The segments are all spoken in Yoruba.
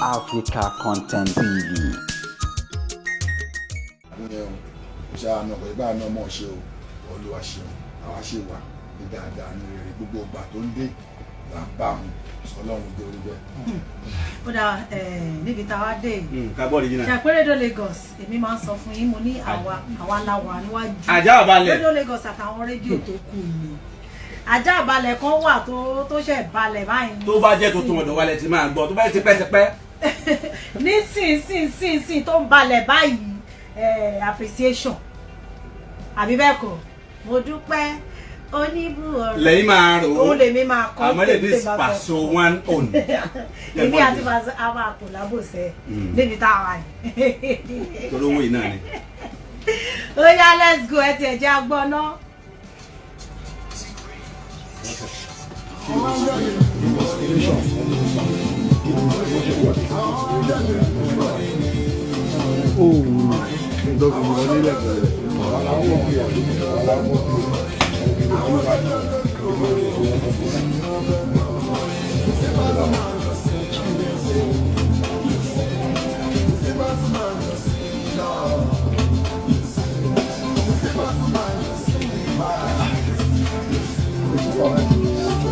Africa Content TV. Ṣáànà pé bá àná mọ̀ ṣe o Olúwa ṣeun àwa ṣe wà ní dáadáa ní rere gbogbo ọgbà tó ń dé là ń bá wọn Ọlọ́run dé orí bẹ́ẹ̀. Ó dáa níbi táwa dé Ṣàpẹ́rẹ́dọ̀ Lagos èmi máa ń sọ fún yín mo ní àwa la wà níwájú Àjààbálẹ̀ Lagos àtàwọn rédíò tó kù ni Àjààbálẹ̀ kan wà tó ṣẹ̀ balẹ̀ báyìí. tó bá jẹ́ tuntun ọ̀dọ̀ wálẹ̀ tí máa gbọ́ tó bá ti pẹ́ nísinsìnyí tó ń balẹ̀ báyìí appreciation àbí bẹ́ẹ̀ kọ́ mo dúpẹ́ oníbù ọ̀rọ̀ lẹ́yìn máa rò ó òun lèmi máa kọ́ àmọ́ lè dé Paso one on. èmi àti Paso a máa kò lábòsẹ́ níbi táwa yìí. torí owó iná ni. ó yá let's go ẹ tiẹ̀ jẹ́ agbọ́n náà.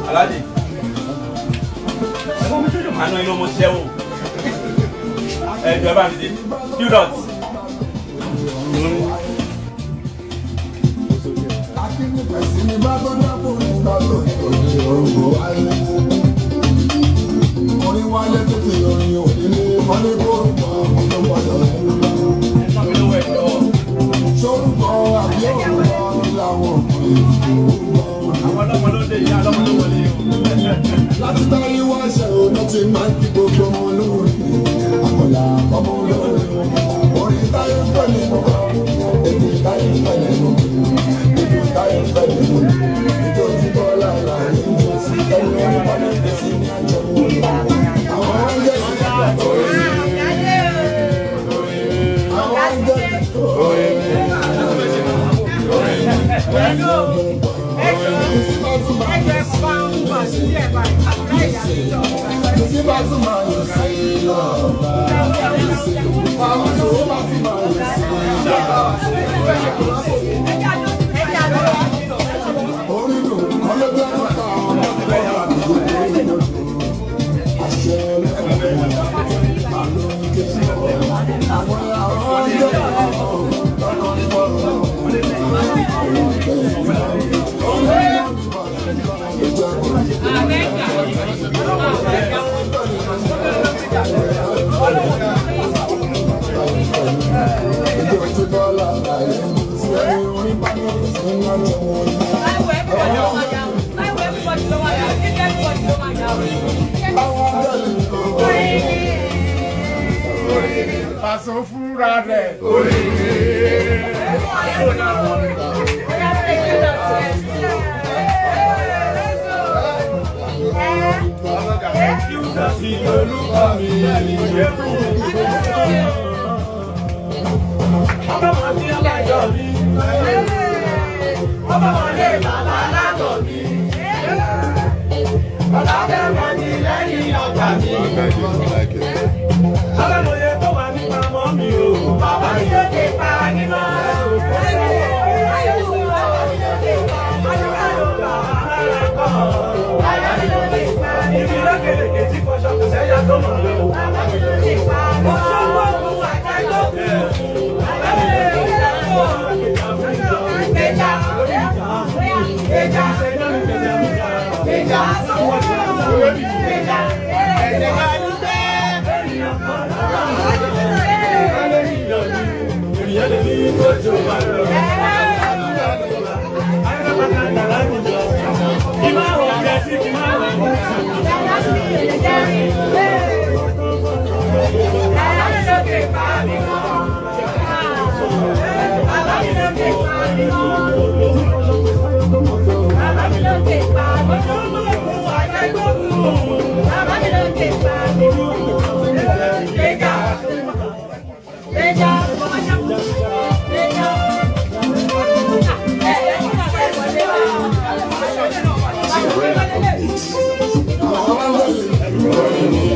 Alhaji àná iná mo ṣẹ́ o ẹ̀jọ̀ bá mi dé qdot. Orin wálé tó ti orin òdílé wọlé kó ṣórúkọ àbí òrùkọ níláwọ̀ àwọn ọlọ́mọ ló dé ìyá ọlọ́mọ ló wọlé o. láti táyé wá ṣe ọ̀nà tí máa ń kí gbogbo ọmọ lórí àkọlà ọmọ lórí orin táyé ń fẹ́ nínú èdè táyé ń fẹ́ nínú èdè táyé ń fẹ́ nínú nítorí bọ́lá láàrin ìjọsí ẹni orin wọlé sí ní àjọ wọn àwọn ọ̀rẹ́ sí Paso fúnra rẹ̀ Like it.